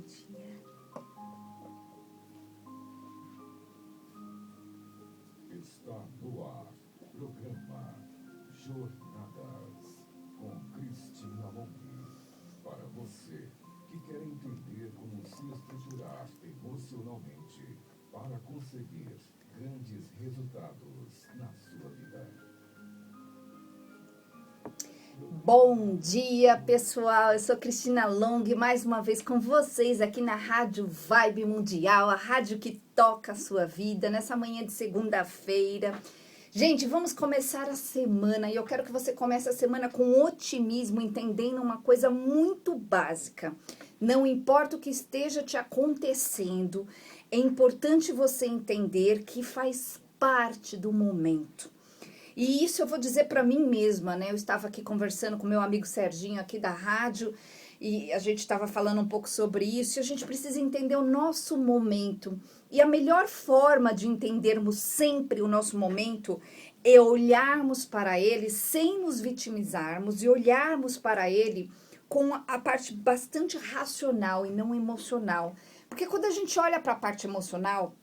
dia. Está no ar, programa Jornadas, com Cristina Longue. Para você que quer entender como se estruturar emocionalmente para conseguir grandes resultados na sua vida. Bom dia, pessoal. Eu sou Cristina Longue, mais uma vez com vocês aqui na Rádio Vibe Mundial, a rádio que toca a sua vida, nessa manhã de segunda-feira. Gente, vamos começar a semana e eu quero que você comece a semana com otimismo, entendendo uma coisa muito básica. Não importa o que esteja te acontecendo, é importante você entender que faz parte do momento. E isso eu vou dizer para mim mesma, né? Eu estava aqui conversando com meu amigo Serginho aqui da rádio e a gente estava falando um pouco sobre isso. E a gente precisa entender o nosso momento. E a melhor forma de entendermos sempre o nosso momento é olharmos para ele sem nos vitimizarmos e olharmos para ele com a parte bastante racional e não emocional. Porque quando a gente olha para a parte emocional,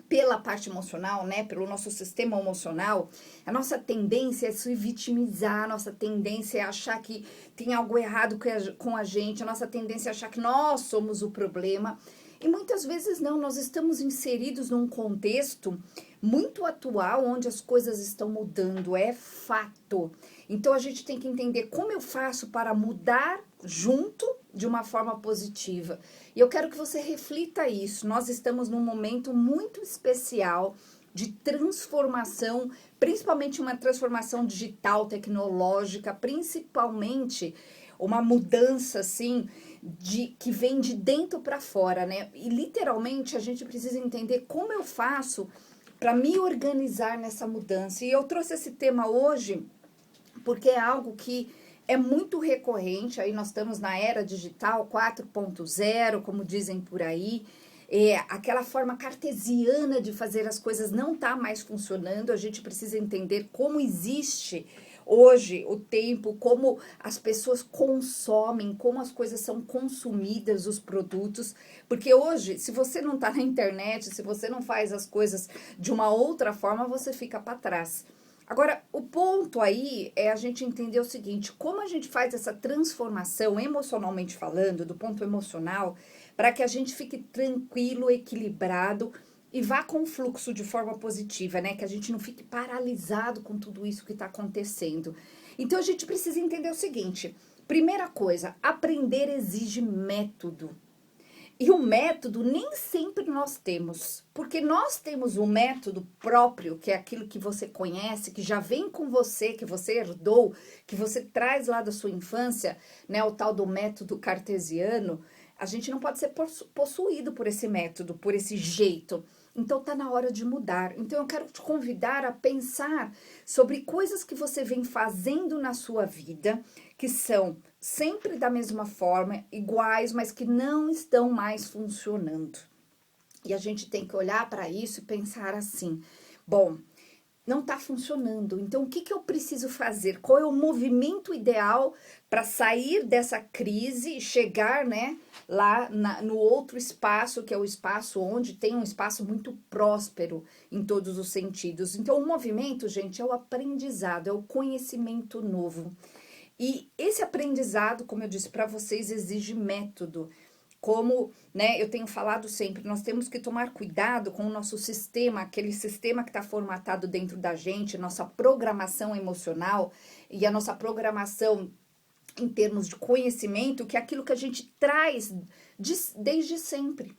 pela parte emocional, né, pelo nosso sistema emocional, a nossa tendência é se vitimizar, a nossa tendência é achar que tem algo errado com a gente, a nossa tendência é achar que nós somos o problema. E muitas vezes não, nós estamos inseridos num contexto muito atual, onde as coisas estão mudando, é fato. Então a gente tem que entender como eu faço para mudar junto de uma forma positiva. E eu quero que você reflita isso. Nós estamos num momento muito especial de transformação, principalmente uma transformação digital, tecnológica, principalmente uma mudança assim que vem de dentro para fora, né? E literalmente a gente precisa entender como eu faço para me organizar nessa mudança. E eu trouxe esse tema hoje porque é algo que é muito recorrente. Aí nós estamos na era digital 4.0, como dizem por aí. Aquela forma cartesiana de fazer as coisas não está mais funcionando. A gente precisa entender como existe hoje o tempo, como as pessoas consomem, como as coisas são consumidas, os produtos. Porque hoje, se você não está na internet, se você não faz as coisas de uma outra forma, você fica para trás. Agora, o ponto aí é a gente entender o seguinte: como a gente faz essa transformação, emocionalmente falando, do ponto emocional, para que a gente fique tranquilo, equilibrado e vá com o fluxo de forma positiva, né? Que a gente não fique paralisado com tudo isso que está acontecendo. Então, a gente precisa entender o seguinte: primeira coisa, aprender exige método. E o método nem sempre nós temos, porque nós temos um método próprio, que é aquilo que você conhece, que já vem com você, que você herdou, que você traz lá da sua infância, né, o tal do método cartesiano. A gente não pode ser possuído por esse método, por esse jeito. Então tá na hora de mudar. Então eu quero te convidar a pensar sobre coisas que você vem fazendo na sua vida, que são sempre da mesma forma, iguais, mas que não estão mais funcionando. E a gente tem que olhar para isso e pensar assim: bom, não está funcionando. Então, o que eu preciso fazer? Qual é o movimento ideal para sair dessa crise e chegar, né, lá no outro espaço, que é o espaço onde tem um espaço muito próspero em todos os sentidos? Então, o movimento, gente, é o aprendizado, é o conhecimento novo. E esse aprendizado, como eu disse para vocês, exige método. Como, né, eu tenho falado sempre, nós temos que tomar cuidado com o nosso sistema, aquele sistema que está formatado dentro da gente, nossa programação emocional e a nossa programação em termos de conhecimento, que é aquilo que a gente traz desde sempre.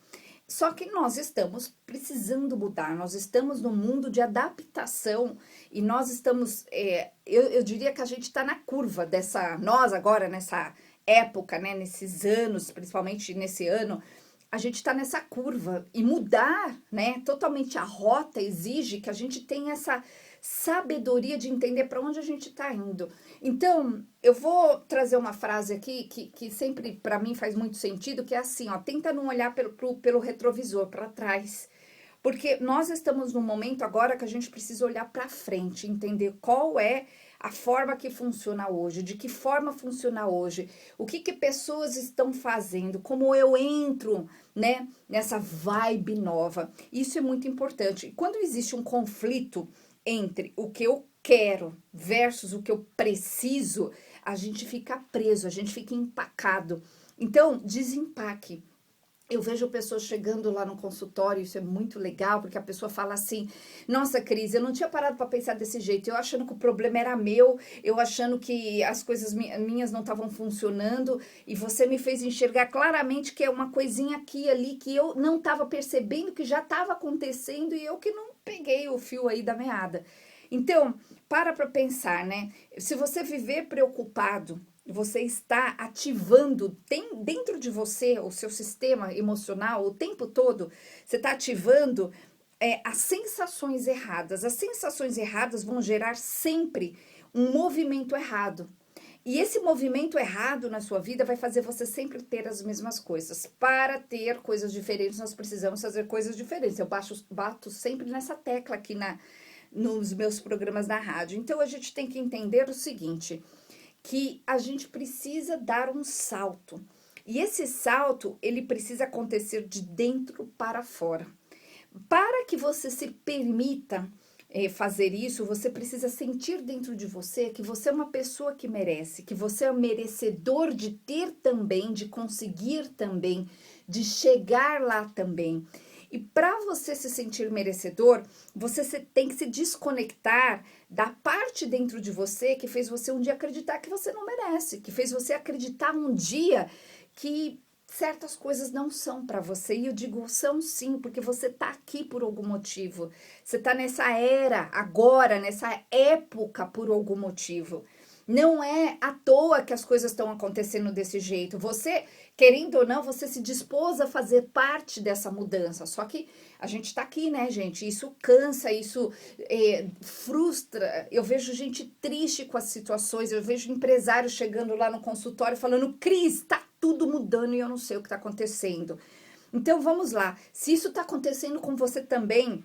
Só que nós estamos precisando mudar, nós estamos num mundo de adaptação e nós estamos, eu diria que a gente está na curva nós agora nessa época, né, nesses anos, principalmente nesse ano, a gente está nessa curva e mudar, né, totalmente a rota exige que a gente tenha essa sabedoria de entender para onde a gente está indo. Então, eu vou trazer uma frase aqui que sempre para mim faz muito sentido, que é assim, ó: tenta não olhar pelo retrovisor, para trás. Porque nós estamos num momento agora que a gente precisa olhar para frente, entender qual é a forma que funciona hoje, de que forma funciona hoje, o que pessoas estão fazendo, como eu entro, né, nessa vibe nova. Isso é muito importante. E quando existe um conflito entre o que eu quero versus o que eu preciso, a gente fica preso, a gente fica empacado. Então, desempaque. Eu vejo pessoas chegando lá no consultório, isso é muito legal, porque a pessoa fala assim: nossa, Cris, eu não tinha parado para pensar desse jeito, eu achando que o problema era meu, eu achando que as coisas minhas não estavam funcionando, e você me fez enxergar claramente que é uma coisinha aqui e ali que eu não estava percebendo, que já estava acontecendo, e eu que não peguei o fio aí da meada. Então, para pensar, né? Se você viver preocupado, você está ativando, tem dentro de você, o seu sistema emocional, o tempo todo, você está ativando as sensações erradas. As sensações erradas vão gerar sempre um movimento errado. E esse movimento errado na sua vida vai fazer você sempre ter as mesmas coisas. Para ter coisas diferentes, nós precisamos fazer coisas diferentes. Eu bato sempre nessa tecla aqui nos meus programas da rádio. Então, a gente tem que entender o seguinte, que a gente precisa dar um salto. E esse salto, ele precisa acontecer de dentro para fora. Para que você se permita fazer isso, você precisa sentir dentro de você que você é uma pessoa que merece, que você é merecedor de ter também, de conseguir também, de chegar lá também. E para você se sentir merecedor, você tem que se desconectar da parte dentro de você que fez você um dia acreditar que você não merece, que fez você acreditar um dia que certas coisas não são para você. E eu digo são sim, porque você tá aqui por algum motivo. Você tá nessa era agora, nessa época por algum motivo. Não é à toa que as coisas estão acontecendo desse jeito. Você, querendo ou não, você se dispôs a fazer parte dessa mudança. Só que a gente tá aqui, né, gente? Isso cansa, isso frustra. Eu vejo gente triste com as situações. Eu vejo empresários chegando lá no consultório falando: Cris, tá tudo mudando e eu não sei o que tá acontecendo. Então vamos lá. Se isso tá acontecendo com você também,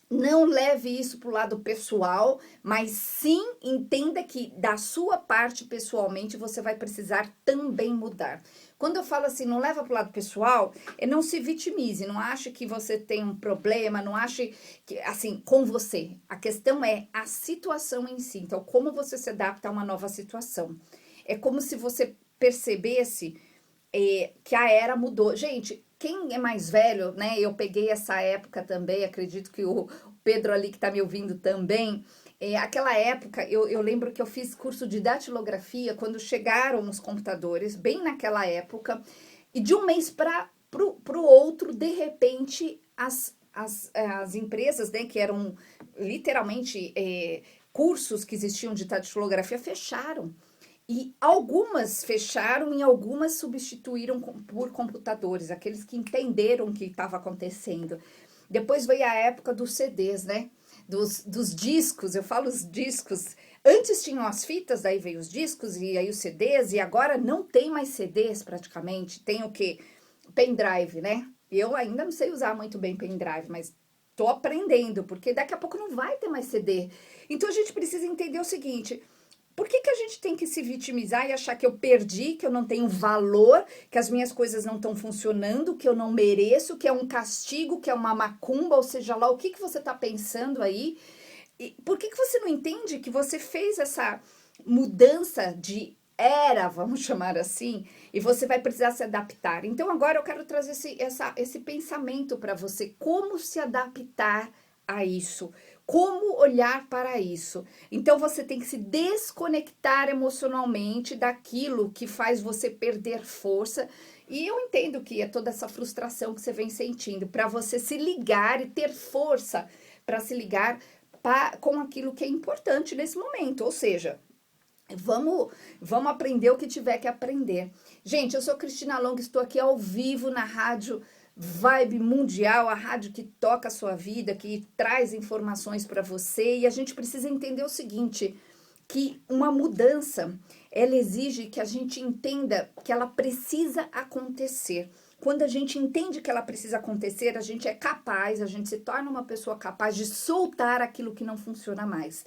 não leve isso para o lado pessoal, mas sim entenda que da sua parte pessoalmente você vai precisar também mudar. Quando eu falo assim, não leva para o lado pessoal, não se vitimize, não ache que você tem um problema, não ache que, assim, com você. A questão é a situação em si, então como você se adapta a uma nova situação. É como se você percebesse que a era mudou. Gente, quem é mais velho, né? Eu peguei essa época também, acredito que o Pedro ali que tá me ouvindo também. Aquela época, eu lembro que eu fiz curso de datilografia quando chegaram os computadores, bem naquela época, e de um mês para o outro, de repente, as empresas, né, que eram literalmente cursos que existiam de datilografia, fecharam. E algumas fecharam e algumas substituíram por computadores, aqueles que entenderam o que estava acontecendo. Depois veio a época dos CDs, né? Dos discos, eu falo os discos. Antes tinham as fitas, daí veio os discos e aí os CDs, e agora não tem mais CDs praticamente. Tem o quê? Pendrive, né? Eu ainda não sei usar muito bem pendrive, mas tô aprendendo, porque daqui a pouco não vai ter mais CD. Então a gente precisa entender o seguinte: por que a gente tem que se vitimizar e achar que eu perdi, que eu não tenho valor, que as minhas coisas não estão funcionando, que eu não mereço, que é um castigo, que é uma macumba, ou seja lá, o que você está pensando aí? E por que você não entende que você fez essa mudança de era, vamos chamar assim, e você vai precisar se adaptar? Então agora eu quero trazer esse pensamento para você, como se adaptar a isso, como olhar para isso. Então você tem que se desconectar emocionalmente daquilo que faz você perder força. E eu entendo que é toda essa frustração que você vem sentindo, para você se ligar e ter força para se ligar com aquilo que é importante nesse momento. Ou seja, vamos aprender o que tiver que aprender. Gente, eu sou Cristina Long, estou aqui ao vivo na rádio Vibe Mundial, a rádio que toca a sua vida, que traz informações para você. E a gente precisa entender o seguinte, que uma mudança, ela exige que a gente entenda que ela precisa acontecer. Quando a gente entende que ela precisa acontecer, a gente é capaz, a gente se torna uma pessoa capaz de soltar aquilo que não funciona mais.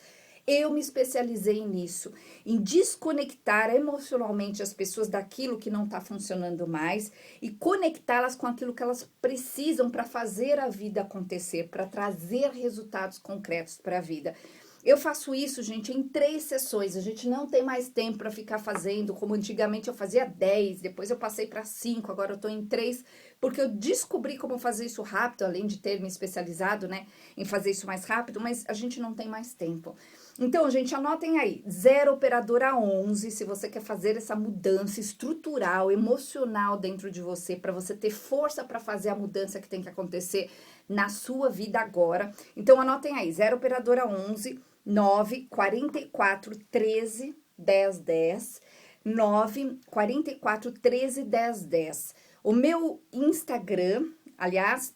Eu me especializei nisso, em desconectar emocionalmente as pessoas daquilo que não está funcionando mais e conectá-las com aquilo que elas precisam para fazer a vida acontecer, para trazer resultados concretos para a vida. Eu faço isso, gente, em 3 sessões. A gente não tem mais tempo para ficar fazendo, como antigamente eu fazia 10, depois eu passei para 5, agora eu tô em 3, porque eu descobri como fazer isso rápido, além de ter me especializado, né, em fazer isso mais rápido, mas a gente não tem mais tempo. Então, gente, anotem aí, 0 operadora 11, se você quer fazer essa mudança estrutural, emocional dentro de você, para você ter força para fazer a mudança que tem que acontecer na sua vida agora. Então, anotem aí, 0 operadora 11, 9 44 13 10 10, 9 44 13 10 10. O meu Instagram, aliás,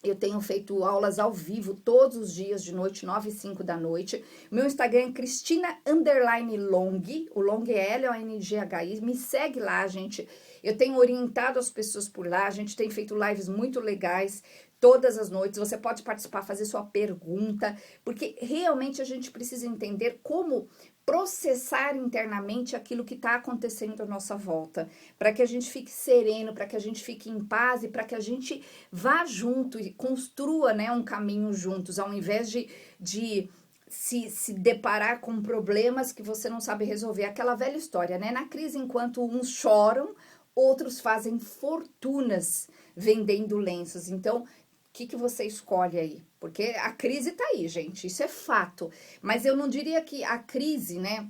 eu tenho feito aulas ao vivo todos os dias de noite, 9 e 5 da noite. Meu Instagram é Cristina_Long. O Long é L-O-N-G-H-I. Me segue lá, gente. Eu tenho orientado as pessoas por lá. A gente tem feito lives muito legais todas as noites. Você pode participar, fazer sua pergunta, porque realmente a gente precisa entender como processar internamente aquilo que está acontecendo à nossa volta, para que a gente fique sereno, para que a gente fique em paz e para que a gente vá junto e construa, né, um caminho juntos, ao invés de se deparar com problemas que você não sabe resolver. Aquela velha história, né? Na crise, enquanto uns choram, outros fazem fortunas vendendo lenços. Então, que você escolhe aí? Porque a crise tá aí, gente, isso é fato. Mas eu não diria que a crise, né?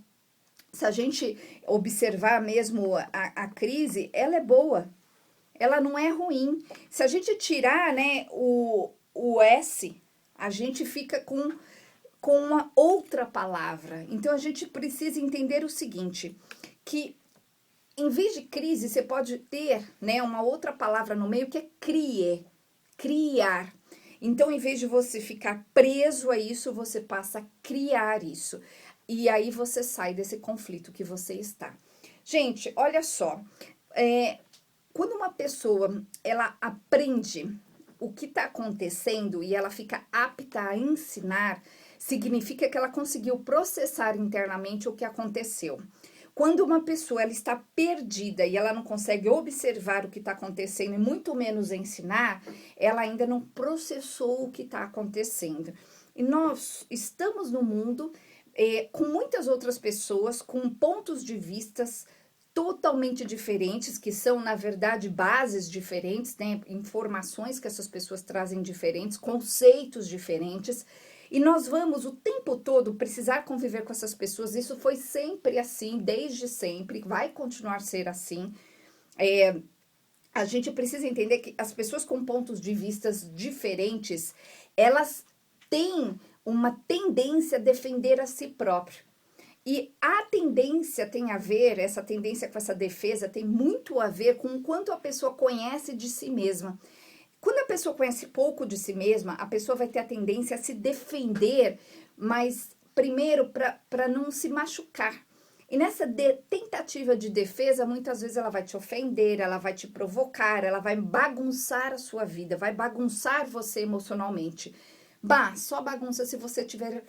Se a gente observar mesmo a crise, ela é boa, ela não é ruim. Se a gente tirar, né, o S, a gente fica com uma outra palavra. Então, a gente precisa entender o seguinte, que em vez de crise, você pode ter, né, uma outra palavra no meio que é criar. Então, em vez de você ficar preso a isso, você passa a criar isso. E aí você sai desse conflito que você está. Gente, olha só. Quando uma pessoa, ela aprende o que está acontecendo e ela fica apta a ensinar, significa que ela conseguiu processar internamente o que aconteceu. Quando uma pessoa ela está perdida e ela não consegue observar o que está acontecendo e muito menos ensinar, ela ainda não processou o que está acontecendo. E nós estamos no mundo com muitas outras pessoas, com pontos de vistas totalmente diferentes, que são, na verdade, bases diferentes, né? Informações que essas pessoas trazem diferentes, conceitos diferentes. E nós vamos o tempo todo precisar conviver com essas pessoas. Isso foi sempre assim, desde sempre, vai continuar a ser assim. A gente precisa entender que as pessoas com pontos de vistas diferentes, elas têm uma tendência a defender a si próprio. E a tendência tem a ver, essa tendência com essa defesa tem muito a ver com o quanto a pessoa conhece de si mesma. Quando a pessoa conhece pouco de si mesma, a pessoa vai ter a tendência a se defender, mas primeiro para não se machucar. E nessa tentativa de defesa, muitas vezes ela vai te ofender, ela vai te provocar, ela vai bagunçar a sua vida, vai bagunçar você emocionalmente. Bah, só bagunça se você tiver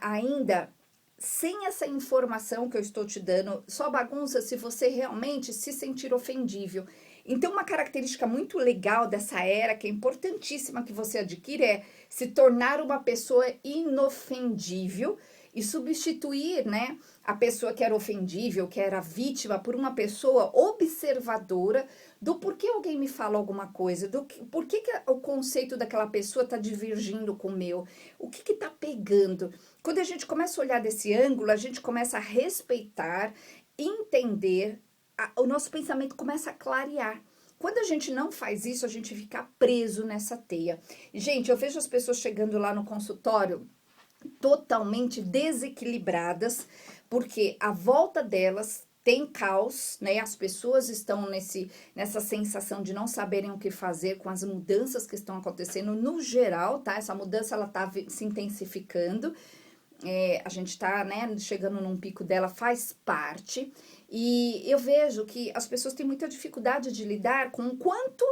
ainda sem essa informação que eu estou te dando, só bagunça se você realmente se sentir ofendível. Então, uma característica muito legal dessa era, que é importantíssima que você adquira, é se tornar uma pessoa inofendível e substituir, né, a pessoa que era ofendível, que era vítima, por uma pessoa observadora do porquê alguém me fala alguma coisa, porquê que o conceito daquela pessoa está divergindo com o meu, o que está pegando. Quando a gente começa a olhar desse ângulo, a gente começa a respeitar, entender, o nosso pensamento começa a clarear. Quando a gente não faz isso, a gente fica preso nessa teia. Gente, eu vejo as pessoas chegando lá no consultório totalmente desequilibradas, porque a volta delas tem caos, né? As pessoas estão nessa sensação de não saberem o que fazer com as mudanças que estão acontecendo no geral, tá? Essa mudança, ela tá se intensificando. A gente tá, né, chegando num pico dela, faz parte. E eu vejo que as pessoas têm muita dificuldade de lidar com o quanto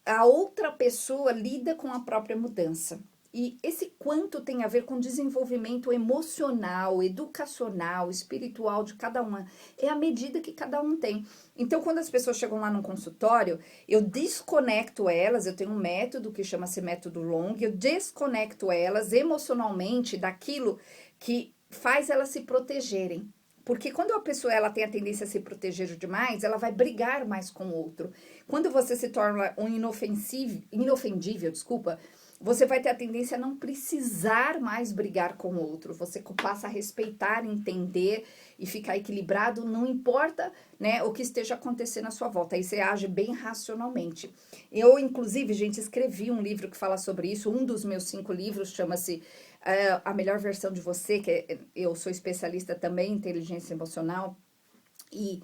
a outra pessoa lida com a própria mudança. E esse quanto tem a ver com desenvolvimento emocional, educacional, espiritual de cada uma. É a medida que cada um tem. Então, quando as pessoas chegam lá no consultório, eu desconecto elas, eu tenho um método que chama-se método Long, eu desconecto elas emocionalmente daquilo que faz elas se protegerem. Porque quando a pessoa ela tem a tendência a se proteger demais, ela vai brigar mais com o outro. Quando você se torna um inofendível, desculpa, você vai ter a tendência a não precisar mais brigar com o outro. Você passa a respeitar, entender e ficar equilibrado, não importa, né, o que esteja acontecendo à sua volta. Aí você age bem racionalmente. Eu, inclusive, gente, escrevi um livro que fala sobre isso. Um dos meus 5 livros chama-se A Melhor Versão de Você, que eu sou especialista também em inteligência emocional. E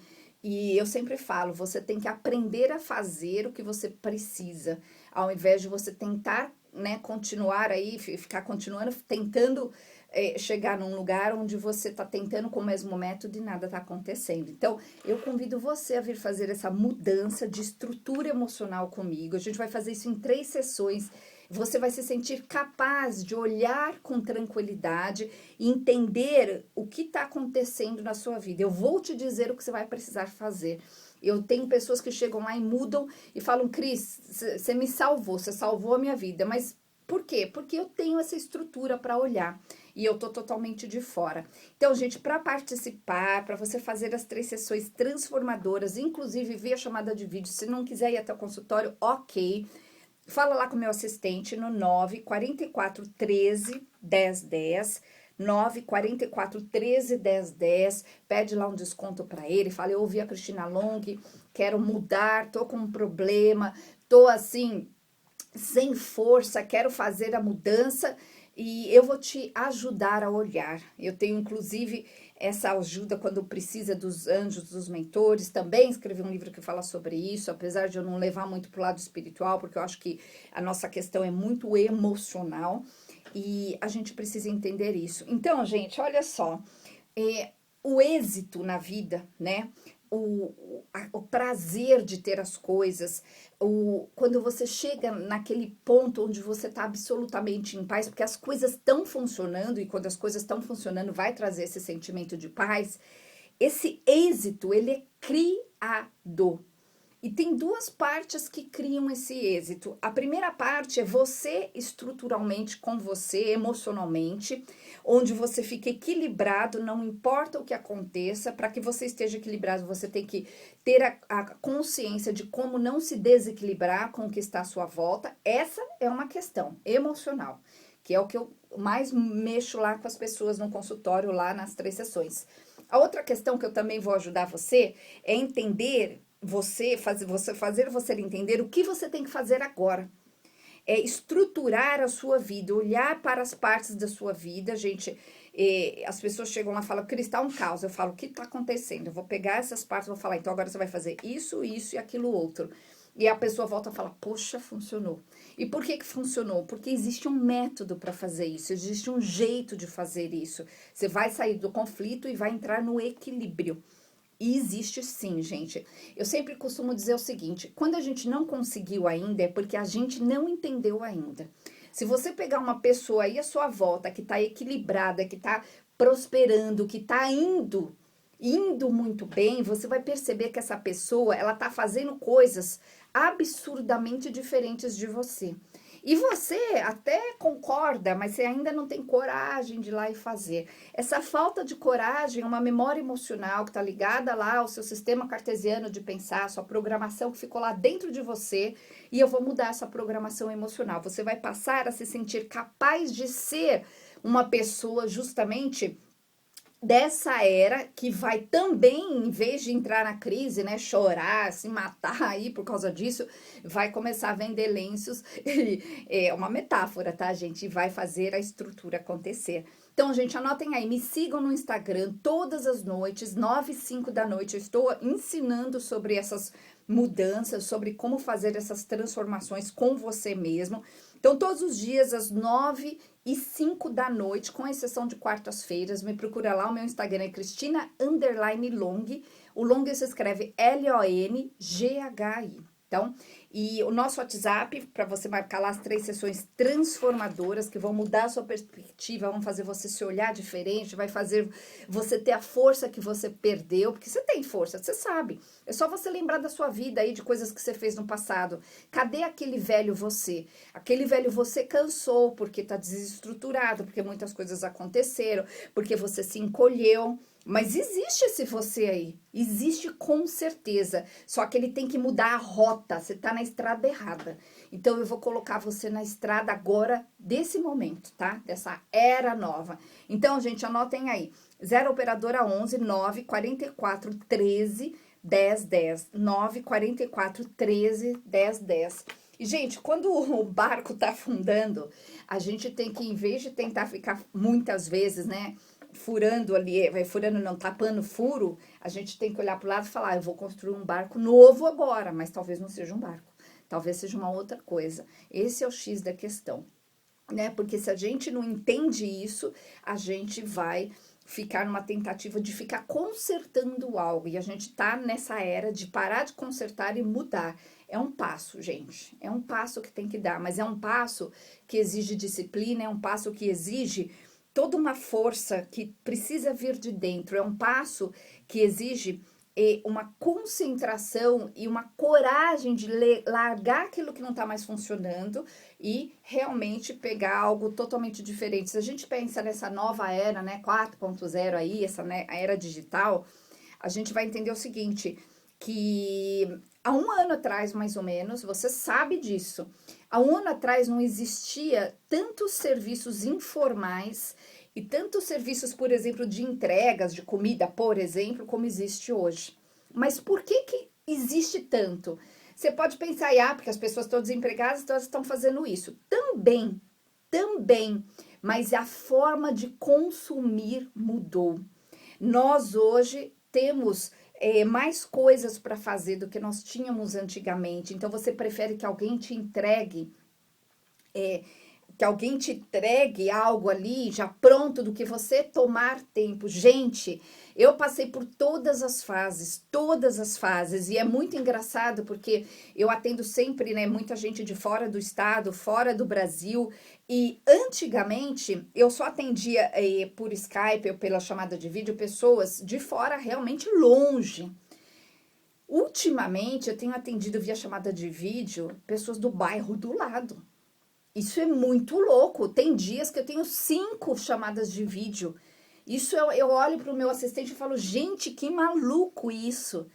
eu sempre falo, você tem que aprender a fazer o que você precisa, ao invés de você tentar, né, continuar aí, ficar continuando, tentando chegar num lugar onde você está tentando com o mesmo método e nada está acontecendo. Então, eu convido você a vir fazer essa mudança de estrutura emocional comigo. A gente vai fazer isso em 3 sessões. Você vai se sentir capaz de olhar com tranquilidade e entender o que está acontecendo na sua vida. Eu vou te dizer o que você vai precisar fazer. Eu tenho pessoas que chegam lá e mudam e falam, Cris, você me salvou, você salvou a minha vida. Mas por quê? Porque eu tenho essa estrutura para olhar e eu tô totalmente de fora. Então, gente, para participar, para você fazer as 3 sessões transformadoras, inclusive via chamada de vídeo, se não quiser ir até o consultório, ok. Fala lá com o meu assistente no 944 13 1010, 944 13 1010, pede lá um desconto para ele, fala, eu ouvi a Cristina Long, quero mudar, tô com um problema, tô assim, sem força, quero fazer a mudança e eu vou te ajudar a olhar. Eu tenho, inclusive, essa ajuda quando precisa dos anjos, dos mentores. Também escrevi um livro que fala sobre isso, apesar de eu não levar muito para o lado espiritual, porque eu acho que a nossa questão é muito emocional e a gente precisa entender isso. Então, gente, olha só, o êxito na vida, né? O prazer de ter as coisas, quando você chega naquele ponto onde você está absolutamente em paz, porque as coisas estão funcionando, e quando as coisas estão funcionando vai trazer esse sentimento de paz, esse êxito, ele é criado. E tem 2 partes que criam esse êxito. A primeira parte é você estruturalmente com você, emocionalmente, onde você fica equilibrado, não importa o que aconteça, para que você esteja equilibrado, você tem que ter a consciência de como não se desequilibrar com o que está à sua volta. Essa é uma questão emocional, que é o que eu mais mexo lá com as pessoas no consultório, lá nas 3 sessões. A outra questão que eu também vou ajudar você é entender fazer você entender o que você tem que fazer agora. É estruturar a sua vida, olhar para as partes da sua vida, gente. As pessoas chegam lá e falam, Cris, tá um caos. Eu falo, o que tá acontecendo? Eu vou pegar essas partes, vou falar, então agora você vai fazer isso, isso e aquilo outro. E a pessoa volta a falar, poxa, funcionou. E por que funcionou? Porque existe um método para fazer isso, existe um jeito de fazer isso. Você vai sair do conflito e vai entrar no equilíbrio. E existe sim, gente. Eu sempre costumo dizer o seguinte, quando a gente não conseguiu ainda, é porque a gente não entendeu ainda. Se você pegar uma pessoa aí à sua volta, que está equilibrada, que está prosperando, que está indo muito bem, você vai perceber que essa pessoa, ela tá fazendo coisas absurdamente diferentes de você. E você até concorda, mas você ainda não tem coragem de ir lá e fazer. Essa falta de coragem é uma memória emocional que está ligada lá ao seu sistema cartesiano de pensar, sua programação que ficou lá dentro de você, e eu vou mudar essa programação emocional. Você vai passar a se sentir capaz de ser uma pessoa justamente dessa era que vai também, em vez de entrar na crise, né, chorar, se matar aí por causa disso, vai começar a vender lenços. É uma metáfora, tá, gente? E vai fazer a estrutura acontecer. Então, gente, anotem aí, me sigam no Instagram todas as noites, 9 e 5 da noite. Eu estou ensinando sobre essas mudanças, sobre como fazer essas transformações com você mesmo. Então, todos os dias, às 9 e 5 da noite, com exceção de quartas-feiras, me procura lá, o meu Instagram é Cristina_Long. O Long se escreve Longhyi. Então, e o nosso WhatsApp, para você marcar lá as 3 sessões transformadoras que vão mudar a sua perspectiva, vão fazer você se olhar diferente, vai fazer você ter a força que você perdeu, porque você tem força, você sabe. É só você lembrar da sua vida aí, de coisas que você fez no passado. Cadê aquele velho você? Aquele velho você cansou porque tá desestruturado, porque muitas coisas aconteceram, porque você se encolheu. Mas existe esse você aí, existe com certeza, só que ele tem que mudar a rota, você tá na estrada errada. Então eu vou colocar você na estrada agora, desse momento, tá? Dessa era nova. Então, gente, anotem aí, 0 operadora 11 944 13 10 10, 944 13 10 10. E, gente, quando o barco tá afundando, a gente tem que, em vez de tentar ficar muitas vezes, né, furando ali, vai furando não, tapando furo, a gente tem que olhar para o lado e falar, eu vou construir um barco novo agora, mas talvez não seja um barco, talvez seja uma outra coisa. Esse é o X da questão, né? Porque se a gente não entende isso, a gente vai ficar numa tentativa de ficar consertando algo, e a gente tá nessa era de parar de consertar e mudar. É um passo, gente, é um passo que tem que dar, mas é um passo que exige disciplina, é um passo que exige toda uma força que precisa vir de dentro, é um passo que exige uma concentração e uma coragem de largar aquilo que não está mais funcionando e realmente pegar algo totalmente diferente. Se a gente pensa nessa nova era, né, 4.0 aí, essa, né, a era digital, a gente vai entender o seguinte, que há 1 ano atrás, mais ou menos, você sabe disso, há 1 ano atrás não existia tantos serviços informais e tantos serviços, por exemplo, de entregas de comida, por exemplo, como existe hoje. Mas por que existe tanto? Você pode pensar, porque as pessoas estão desempregadas, então elas estão fazendo isso. Também, mas a forma de consumir mudou. Nós hoje temos mais coisas para fazer do que nós tínhamos antigamente. Então, você prefere que alguém te entregue algo ali já pronto do que você tomar tempo. Gente, eu passei por todas as fases, e é muito engraçado porque eu atendo sempre, né, muita gente de fora do estado, fora do Brasil, e antigamente eu só atendia por Skype ou pela chamada de vídeo pessoas de fora realmente longe. Ultimamente eu tenho atendido via chamada de vídeo pessoas do bairro do lado. Isso é muito louco. Tem dias que eu tenho 5 chamadas de vídeo. Isso eu olho para o meu assistente e falo, gente, que maluco isso.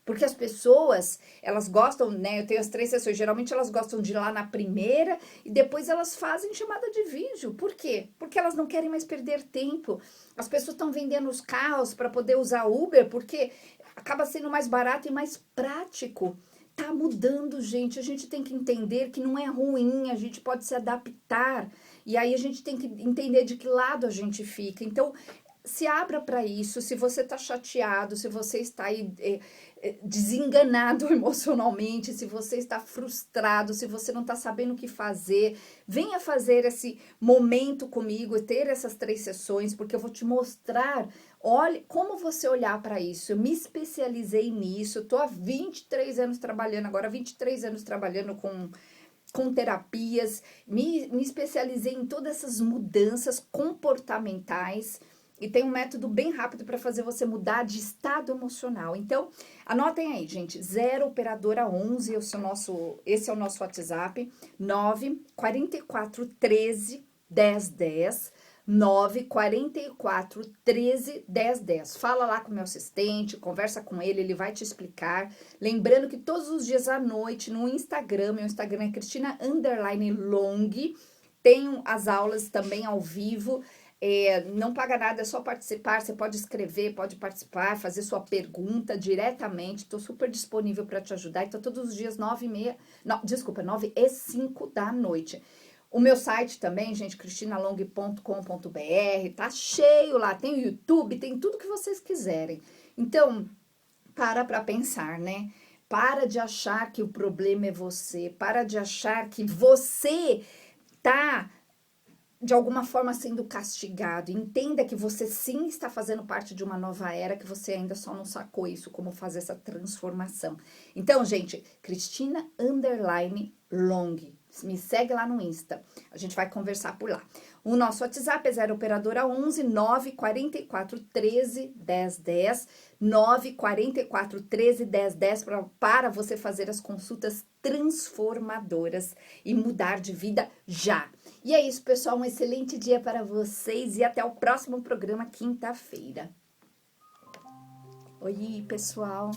Porque as pessoas, elas gostam, né? Eu tenho as 3 sessões, geralmente elas gostam de ir lá na primeira e depois elas fazem chamada de vídeo. Por quê? Porque elas não querem mais perder tempo. As pessoas estão vendendo os carros para poder usar Uber porque acaba sendo mais barato e mais prático. Tá mudando, gente. A gente tem que entender que não é ruim, a gente pode se adaptar. E aí a gente tem que entender de que lado a gente fica. Então, se abra para isso. Se você tá chateado, se você está aí desenganado emocionalmente, se você está frustrado, se você não está sabendo o que fazer, venha fazer esse momento comigo, ter essas 3 sessões, porque eu vou te mostrar, olhe como você olhar para isso. Eu me especializei nisso, estou há 23 anos trabalhando, agora 23 anos trabalhando com terapias, me especializei em todas essas mudanças comportamentais, e tem um método bem rápido para fazer você mudar de estado emocional. Então, anotem aí, gente, 0 operadora 11, esse é o nosso WhatsApp, 9 44 13 10 10, 9 44 13 10 10. Fala lá com o meu assistente, conversa com ele, ele vai te explicar. Lembrando que todos os dias à noite no Instagram, meu Instagram é Cristina_Long, tenho as aulas também ao vivo. Não paga nada, é só participar. Você pode escrever, pode participar, fazer sua pergunta diretamente. Estou super disponível para te ajudar. Então, todos os dias, 9h05 da noite. O meu site também, gente, cristinalong.com.br, tá cheio lá. Tem o YouTube, tem tudo que vocês quiserem. Então, para pensar, né? Para de achar que o problema é você. Para de achar que você tá de alguma forma sendo castigado. Entenda que você sim está fazendo parte de uma nova era, que você ainda só não sacou isso, como fazer essa transformação. Então, gente, Cristina_Long. Me segue lá no Insta. A gente vai conversar por lá. O nosso WhatsApp é 0 operadora 11 944 13 1010. 944 13 1010 para você fazer as consultas transformadoras e mudar de vida já. E é isso, pessoal. Um excelente dia para vocês e até o próximo programa, quinta-feira. Oi, pessoal.